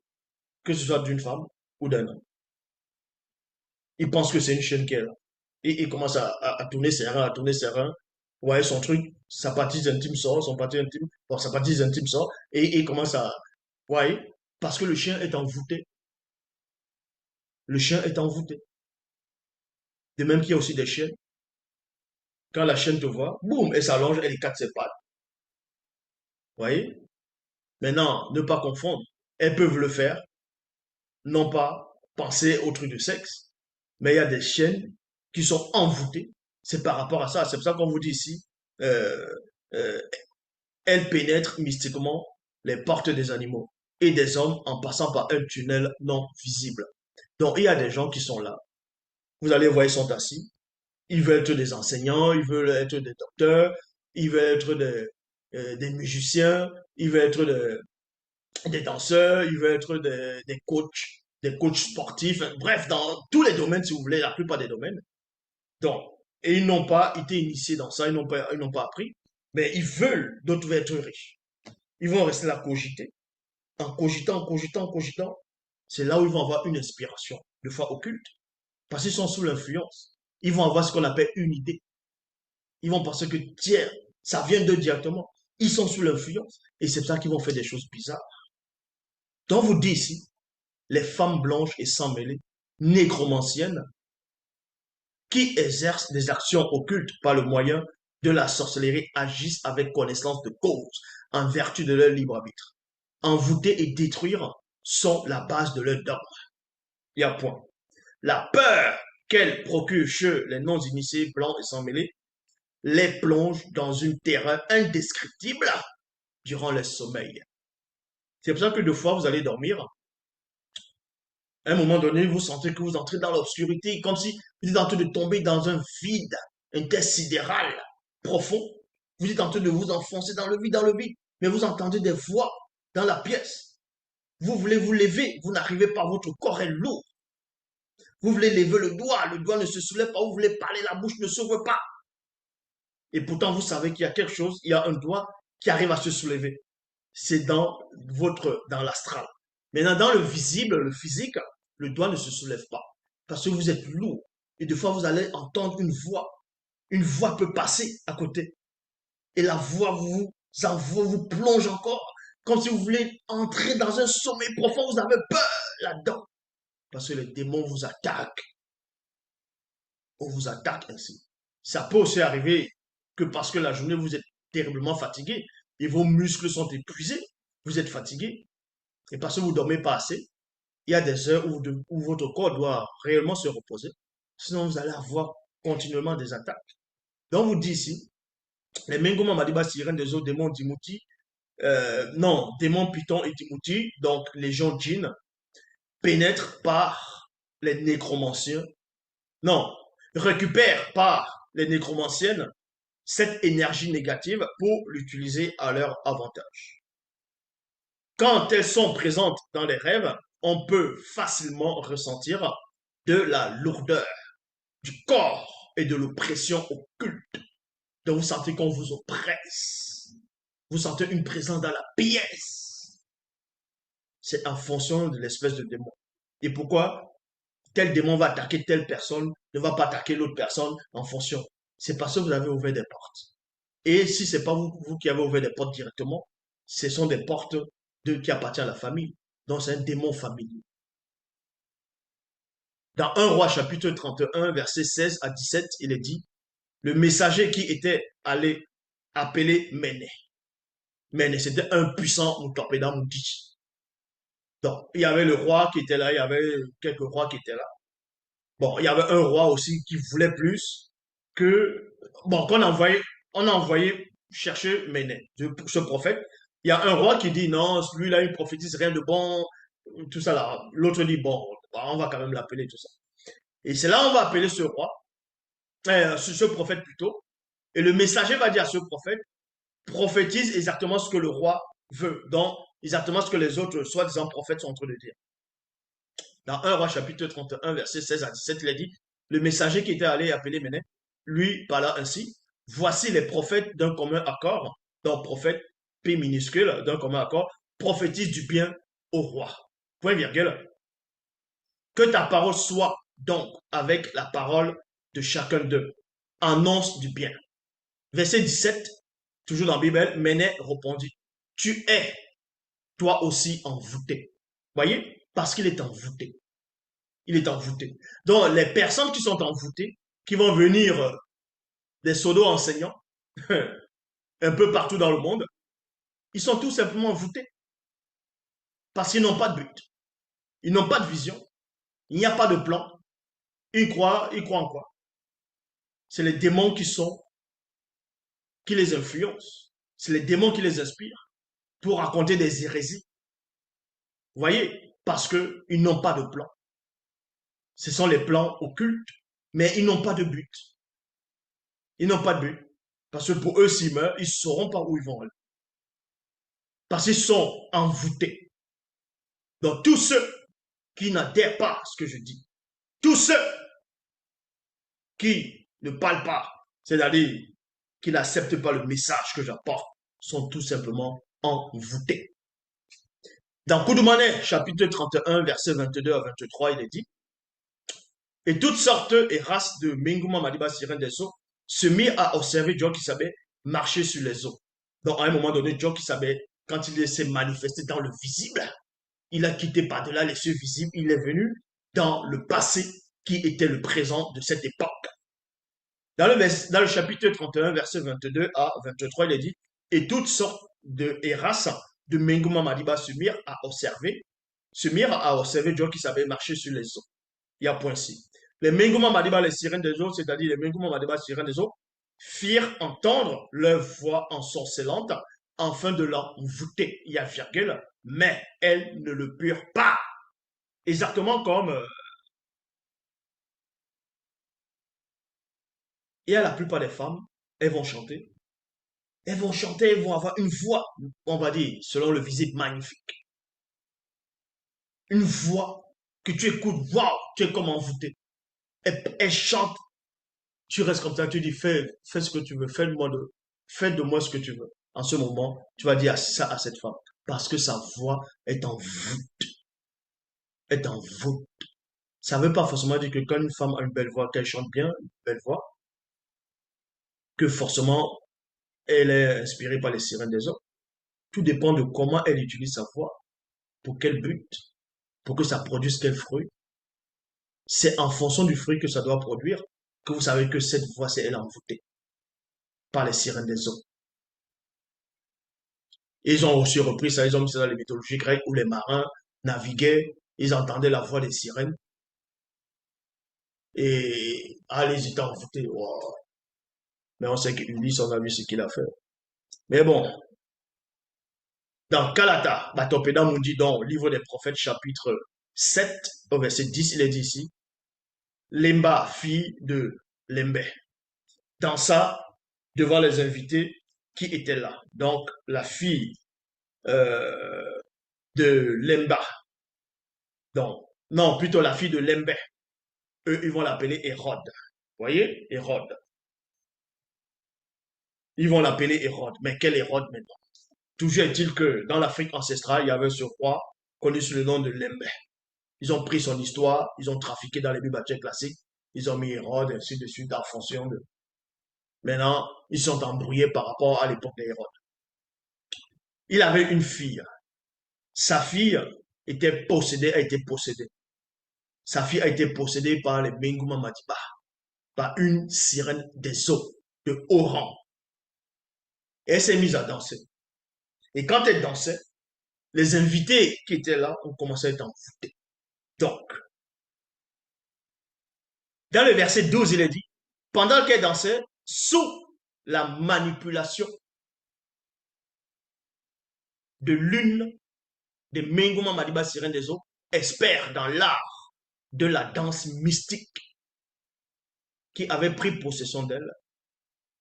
que ce soit d'une femme ou d'un homme. Il pense que c'est une chienne qui est là. Et il commence à tourner ses reins, à tourner ses reins. Vous voyez son truc, sa partie intime sort, son partie intime, bon, sa partie intime sort, et il commence à, vous voyez, parce que le chien est envoûté. Le chien est envoûté. De même qu'il y a aussi des chiennes. Quand la chienne te voit, boum, elle s'allonge, elle écarte ses pattes. Vous voyez? Maintenant, ne pas confondre. Elles peuvent le faire, non pas penser au truc de sexe, mais il y a des chiennes qui sont envoûtées. C'est par rapport à ça. C'est pour ça qu'on vous dit ici, euh, euh, elles pénètrent mystiquement les portes des animaux et des hommes en passant par un tunnel non visible. Donc, il y a des gens qui sont là. Vous allez voir, ils sont assis. Ils veulent être des enseignants, ils veulent être des docteurs, ils veulent être des musiciens, ils veulent être des danseurs, ils veulent être des coachs sportifs, bref, dans tous les domaines, si vous voulez, la plupart des domaines. Donc, et ils n'ont pas été initiés dans ça, ils n'ont pas appris, mais ils veulent d'autres être riches. Ils vont rester là cogiter, en cogitant, en cogitant, en cogitant. C'est là où ils vont avoir une inspiration, de fois occulte, parce qu'ils sont sous l'influence. Ils vont avoir ce qu'on appelle une idée. Ils vont penser que, tiens, ça vient d'eux directement. Ils sont sous l'influence, et c'est pour ça qu'ils vont faire des choses bizarres. Donc, vous dites ici, les femmes blanches et sans mêlée, nécromanciennes, qui exercent des actions occultes par le moyen de la sorcellerie, agissent avec connaissance de cause, en vertu de leur libre arbitre. Envoûter et détruire sont la base de leur dogme. Il y a point. La peur qu'elle procure chez les non-initiés blancs et sans mêlée les plonge dans une terreur indescriptible durant le sommeil. C'est pour ça que deux fois vous allez dormir, à un moment donné, vous sentez que vous entrez dans l'obscurité, comme si vous êtes en train de tomber dans un vide intersidéral profond. Vous êtes en train de vous enfoncer dans le vide, mais vous entendez des voix dans la pièce. Vous voulez vous lever, vous n'arrivez pas, votre corps est lourd. Vous voulez lever le doigt ne se soulève pas, vous voulez parler, la bouche ne s'ouvre pas. Et pourtant, vous savez qu'il y a quelque chose, il y a un doigt qui arrive à se soulever. C'est dans l'astral. Maintenant, dans le visible, le physique, le doigt ne se soulève pas. Parce que vous êtes lourd. Et des fois, vous allez entendre une voix. Une voix peut passer à côté. Et la voix vous plonge encore. Comme si vous voulez entrer dans un sommeil profond. Vous avez peur là-dedans. Parce que les démons vous attaquent. On vous attaque ainsi. Ça peut aussi arriver que parce que la journée, vous êtes terriblement fatigué et vos muscles sont épuisés. Vous êtes fatigué. Et parce que vous ne dormez pas assez, il y a des heures où votre corps doit réellement se reposer. Sinon, vous allez avoir continuellement des attaques. Donc, vous dit ici, les Mengoma Madiba sirènes des autres démons Dimouti, non, démons Python et Dimouti, donc les gens djinns, pénètrent par les nécromanciens, non, récupèrent par les nécromanciennes cette énergie négative pour l'utiliser à leur avantage. Quand elles sont présentes dans les rêves, on peut facilement ressentir de la lourdeur du corps et de l'oppression occulte. Donc vous sentez qu'on vous oppresse. Vous sentez une présence dans la pièce. C'est en fonction de l'espèce de démon. Et pourquoi tel démon va attaquer telle personne, ne va pas attaquer l'autre personne en fonction. C'est parce que vous avez ouvert des portes. Et si ce n'est pas vous qui avez ouvert des portes directement, ce sont des portes qui appartiennent à la famille. Donc c'est un démon familier. Dans 1 Roi chapitre 31, verset 16 à 17, il est dit, le messager qui était allé appelé Méné. Méné, c'était un puissant Moutopéda Moudi. Donc, il y avait le roi qui était là, il y avait quelques rois qui étaient là. Bon, il y avait un roi aussi qui voulait plus que, bon, on a envoyé chercher Méné, ce prophète. Il y a un roi qui dit non, lui-là, il prophétise rien de bon, tout ça là. L'autre dit bon, on va quand même l'appeler, tout ça. Et c'est là on va appeler ce roi, ce prophète plutôt. Et le messager va dire à ce prophète, prophétise exactement ce que le roi veut. Donc, exactement ce que les autres soi-disant prophètes sont en train de dire. Dans 1 roi chapitre 31, verset 16 à 17, il a dit, le messager qui était allé appeler Méné, lui parla ainsi, voici les prophètes d'un commun accord, donc prophète P minuscule d'un commun accord, prophétise du bien au roi. Point virgule. Que ta parole soit donc avec la parole de chacun d'eux. Annonce du bien. Verset 17, toujours dans la Bible, Méné répondit, tu es toi aussi envoûté. Voyez? Parce qu'il est envoûté. Il est envoûté. Donc, les personnes qui sont envoûtées, qui vont venir des pseudo-enseignants, un peu partout dans le monde, ils sont tout simplement envoûtés. Parce qu'ils n'ont pas de but. Ils n'ont pas de vision. Il n'y a pas de plan. Ils croient en quoi? C'est les démons qui les influencent. C'est les démons qui les inspirent pour raconter des hérésies. Vous voyez? Parce qu'ils n'ont pas de plan. Ce sont les plans occultes, mais ils n'ont pas de but. Ils n'ont pas de but. Parce que pour eux, s'ils meurent, ils ne sauront pas où ils vont aller. Parce qu'ils sont envoûtés. Donc, tous ceux qui n'adhèrent pas à ce que je dis, tous ceux qui ne parlent pas, c'est-à-dire qui n'acceptent pas le message que j'apporte, sont tout simplement envoûtés. Dans Koudoumane, chapitre 31, versets 22 à 23, il est dit, et toutes sortes et races de Minguma Madiba Sirène des eaux se mirent à observer John qui savait marcher sur les eaux. Donc, à un moment donné, John qui savait, quand il s'est manifesté dans le visible, il a quitté par-delà les cieux visibles, il est venu dans le passé qui était le présent de cette époque. Dans le chapitre 31, verset 22 à 23, il est dit, et toutes sortes de races de Menguma Madiba se mirent à observer John qui savait marcher sur les eaux. Il y a point ci. Les Menguma Madiba, les sirènes des eaux, c'est-à-dire les Menguma Madiba, sirènes des eaux, firent entendre leur voix ensorcelante afin de l'envoûter. Il y a virgule, mais elles ne le purent pas. Exactement comme et à la plupart des femmes, elles vont chanter. Elles vont chanter, elles vont avoir une voix, on va dire, selon le visible, magnifique. Une voix que tu écoutes, waouh, tu es comme envoûté. Elles chantent, tu restes comme ça, tu dis, fais ce que tu veux, fais de moi ce que tu veux. En ce moment, tu vas dire ça à cette femme. Parce que sa voix est en voûte. Est en voûte. Ça ne veut pas forcément dire que quand une femme a une belle voix, qu'elle chante bien, une belle voix, que forcément elle est inspirée par les sirènes des eaux. Tout dépend de comment elle utilise sa voix, pour quel but, pour que ça produise quel fruit. C'est en fonction du fruit que ça doit produire que vous savez que cette voix, c'est elle envoûtée par les sirènes des eaux. Ils ont aussi repris ça, ils ont mis ça dans les mythologies grecques où les marins naviguaient, ils entendaient la voix des sirènes et ils étaient envoûtés. Wow. Mais on sait qu'Ulysse, on a vu ce qu'il a fait. Mais bon, dans Kalata, Batopéda nous dit dans le livre des prophètes, chapitre 7, au verset 10, il est dit ici, Lemba, fille de Lembe, dansa devant les invités qui étaient là. Donc, la fille euh, de Lemba, donc, non, plutôt la fille de Lembe, eux, ils vont l'appeler Hérode. Vous voyez, Hérode. Ils vont l'appeler Hérode. Mais quel Hérode maintenant? Toujours est-il que dans l'Afrique ancestrale, il y avait ce roi connu sous le nom de Lembe. Ils ont pris son histoire, ils ont trafiqué dans les bibles classiques, ils ont mis Hérode, ainsi de suite, en fonction de. Maintenant, ils sont embrouillés par rapport à l'époque d'Hérode. Il avait une fille. Sa fille était possédée, a été possédée. Sa fille a été possédée par les Benguma Madiba, par une sirène des eaux de haut rang. Et elle s'est mise à danser. Et quand elle dansait, les invités qui étaient là ont commencé à être envoûtés. Donc, dans le verset 12, il est dit, pendant qu'elle dansait, sous la manipulation de l'une des Mengouma Madiba Sirène des eaux, expert dans l'art de la danse mystique qui avait pris possession d'elle,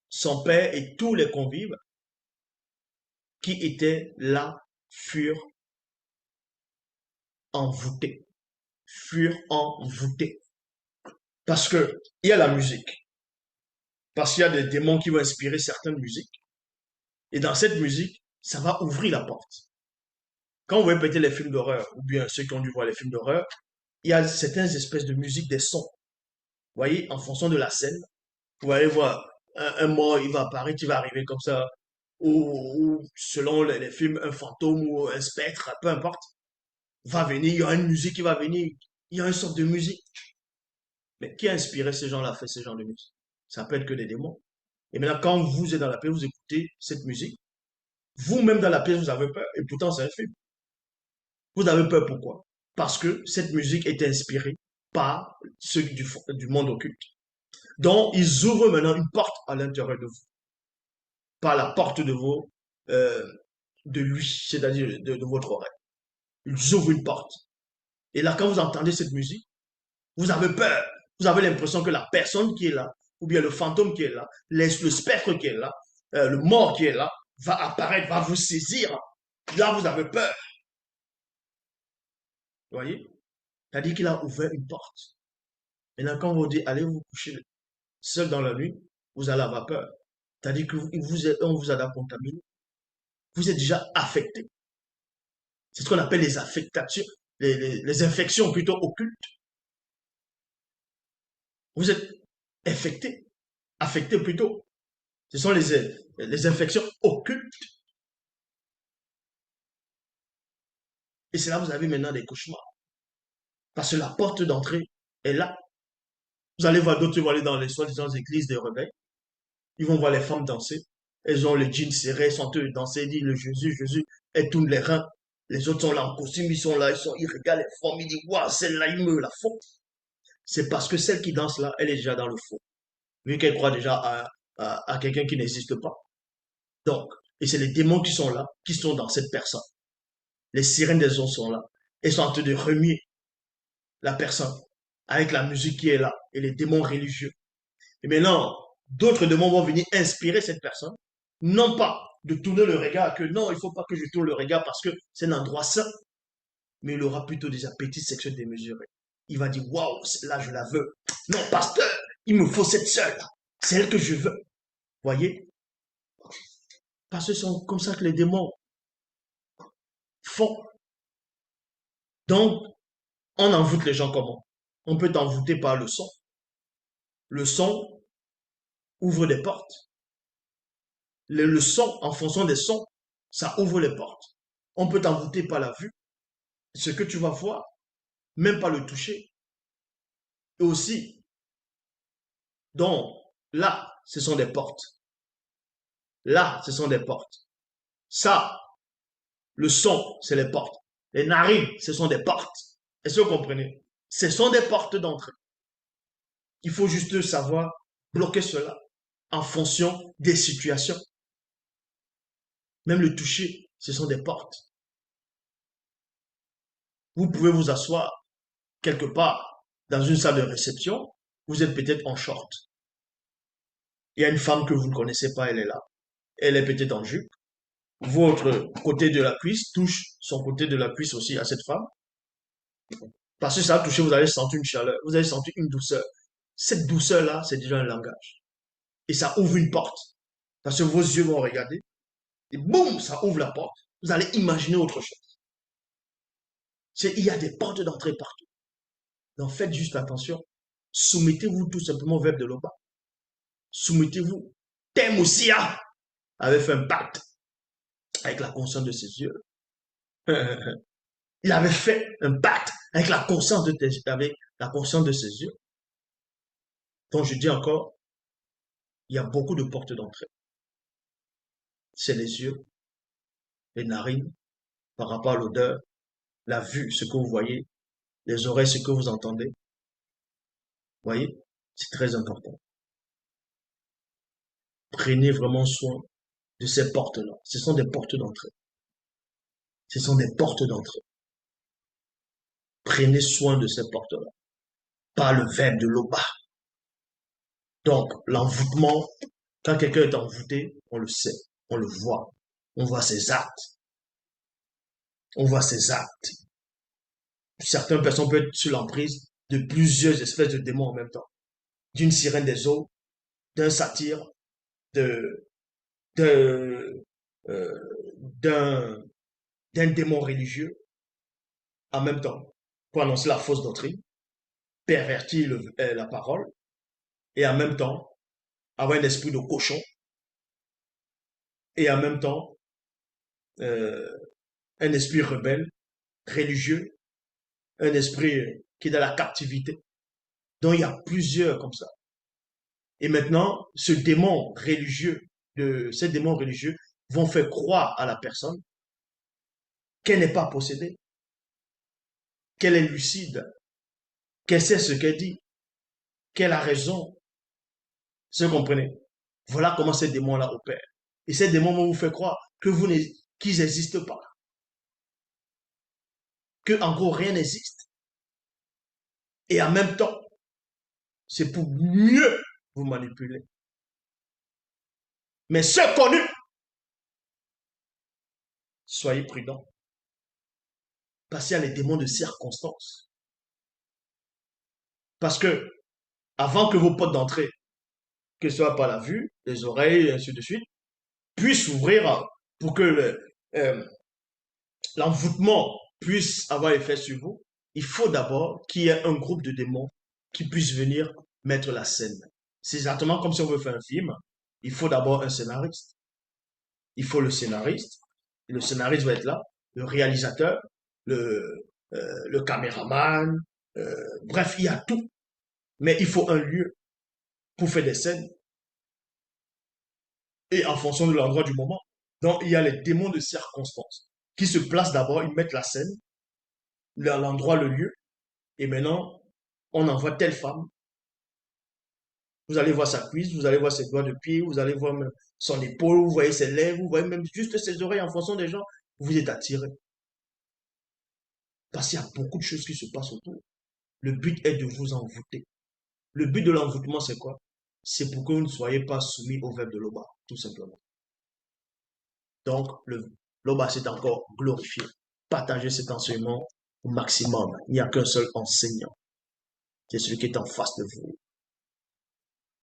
son père et tous les convives qui étaient là furent envoûtés. Furent envoûtés. Parce que il y a la musique. Parce qu'il y a des démons qui vont inspirer certaines musiques. Et dans cette musique, ça va ouvrir la porte. Quand vous voyez peut-être les films d'horreur, ou bien ceux qui ont dû voir les films d'horreur, il y a certaines espèces de musique, des sons. Vous voyez, en fonction de la scène, vous allez voir un mort, il va apparaître, il va arriver comme ça. Ou selon les films, un fantôme ou un spectre, peu importe, va venir, il y a une musique qui va venir. Il y a une sorte de musique. Mais qui a inspiré ces gens-là, fait ce genre de musique? Ça peut être que des démons. Et maintenant, quand vous êtes dans la pièce, vous écoutez cette musique, vous-même dans la pièce, vous avez peur. Et pourtant, c'est un film. Vous avez peur pourquoi? Parce que cette musique est inspirée par ceux du monde occulte. Donc, ils ouvrent maintenant une porte à l'intérieur de vous. Par la porte euh, de lui, c'est-à-dire de votre oreille. Ils ouvrent une porte. Et là, quand vous entendez cette musique, vous avez peur. Vous avez l'impression que la personne qui est là, ou bien le fantôme qui est là, le spectre qui est là, le mort qui est là, va apparaître, va vous saisir. Là, vous avez peur. Vous voyez? C'est-à-dire qu'il a ouvert une porte. Maintenant, quand on vous dit, allez vous coucher seul dans la nuit, vous allez avoir peur. C'est-à-dire que on vous a contaminé. Vous êtes déjà affecté. C'est ce qu'on appelle les affectations, les infections plutôt occultes. Vous êtes infecté, affecté plutôt. Ce sont les infections occultes. Et c'est là que vous avez maintenant des cauchemars. Parce que la porte d'entrée est là. Vous allez voir d'autres qui vont aller dans les soi-disant églises des rebelles. Ils vont voir les femmes danser. Elles ont les jeans serrés, sont eux danser, ils disent le Jésus, Jésus, elles tournent les reins. Les autres sont là en costume, ils sont là, ils regardent les femmes, ils disent, waouh, celle-là, il me la font. C'est parce que celle qui danse là, elle est déjà dans le faux. Vu qu'elle croit déjà à quelqu'un qui n'existe pas. Donc, et c'est les démons qui sont là, qui sont dans cette personne. Les sirènes des eaux sont là. Elles sont en train de remuer la personne avec la musique qui est là et les démons religieux. Et maintenant, d'autres démons vont venir inspirer cette personne, non pas de tourner le regard, que non, il ne faut pas que je tourne le regard parce que c'est un endroit saint, mais il aura plutôt des appétits sexuels démesurés. Il va dire, waouh, là je la veux. Non, pasteur, il me faut cette sœur-là. C'est elle que je veux. Voyez? Parce que c'est comme ça que les démons font. Donc, on envoûte les gens comment? On peut t'envoûter par le son. Le son ouvre des portes. Le son, en fonction des sons, ça ouvre les portes. On peut t'envoûter par la vue. Ce que tu vas voir, même pas le toucher. Et aussi, donc, là, ce sont des portes. Là, ce sont des portes. Ça, le son, c'est les portes. Les narines, ce sont des portes. Est-ce que vous comprenez? Ce sont des portes d'entrée. Il faut juste savoir bloquer cela en fonction des situations. Même le toucher, ce sont des portes. Vous pouvez vous asseoir quelque part dans une salle de réception. Vous êtes peut-être en short. Il y a une femme que vous ne connaissez pas, elle est là. Elle est peut-être en jupe. Votre côté de la cuisse touche son côté de la cuisse aussi à cette femme. Parce que ça a touché, vous allez sentir une chaleur, vous allez sentir une douceur. Cette douceur-là, c'est déjà un langage. Et ça ouvre une porte. Parce que vos yeux vont regarder. Et boum, ça ouvre la porte. Vous allez imaginer autre chose. Il y a des portes d'entrée partout. Donc faites juste attention. Soumettez-vous tout simplement au verbe de l'Oba. Soumettez-vous. Temusia avait fait un pacte avec la conscience de ses yeux. Il avait fait un pacte avec la conscience avec la conscience de ses yeux. Donc je dis encore, il y a beaucoup de portes d'entrée. c'est les yeux, les narines, par rapport à l'odeur, la vue, ce que vous voyez, les oreilles, ce que vous entendez. Vous voyez, c'est très important. Prenez vraiment soin de ces portes-là. Ce sont des portes d'entrée. Ce sont des portes d'entrée. Prenez soin de ces portes-là. Pas le verbe de l'eau bas. Donc, l'envoûtement, quand quelqu'un est envoûté, on le sait, on le voit. On voit ses actes. On voit ses actes. Certaines personnes peuvent être sur l'emprise de plusieurs espèces de démons en même temps. D'une sirène des eaux, d'un satyre, de, de, euh, d'un, d'un démon religieux en même temps pour annoncer la fausse doctrine, pervertir la parole et en même temps avoir un esprit de cochon et en même temps euh, un esprit rebelle, religieux, un esprit qui est dans la captivité. Donc il y a plusieurs comme ça. Et maintenant, ces démons religieux vont faire croire à la personne qu'elle n'est pas possédée, qu'elle est lucide, qu'elle sait ce qu'elle dit, qu'elle a raison. Vous comprenez? Voilà comment ces démons-là opèrent. Et ces démons vont vous faire croire que qu'ils n'existent pas, que en gros rien n'existe. Et en même temps, c'est pour mieux vous manipuler. Mais ceux connus, soyez prudents. Parce qu'il y a les démons de circonstance. Parce que avant que vos portes d'entrée, que ce soit par la vue, les oreilles, et ainsi de suite, puissent s'ouvrir pour que l'envoûtement puisse avoir effet sur vous, il faut d'abord qu'il y ait un groupe de démons qui puisse venir mettre la scène. C'est exactement comme si on veut faire un film. Il faut d'abord un scénariste. Il faut le scénariste. Et le scénariste va être là, le réalisateur, le caméraman, bref, il y a tout. Mais il faut un lieu pour faire des scènes et en fonction de l'endroit du moment. Donc, il y a les démons de circonstance qui se placent d'abord, ils mettent la scène, l'endroit, le lieu, et maintenant, on envoie telle femme. Vous allez voir sa cuisse, vous allez voir ses doigts de pied, vous allez voir même son épaule, vous voyez ses lèvres, vous voyez même juste ses oreilles en fonction des gens, vous êtes attiré. Parce qu'il y a beaucoup de choses qui se passent autour. Le but est de vous envoûter. Le but de l'envoûtement, c'est quoi? C'est pour que vous ne soyez pas soumis au verbe de l'Oba, tout simplement. Donc, l'Oba s'est encore glorifié. Partagez cet enseignement au maximum. Il n'y a qu'un seul enseignant. C'est celui qui est en face de vous.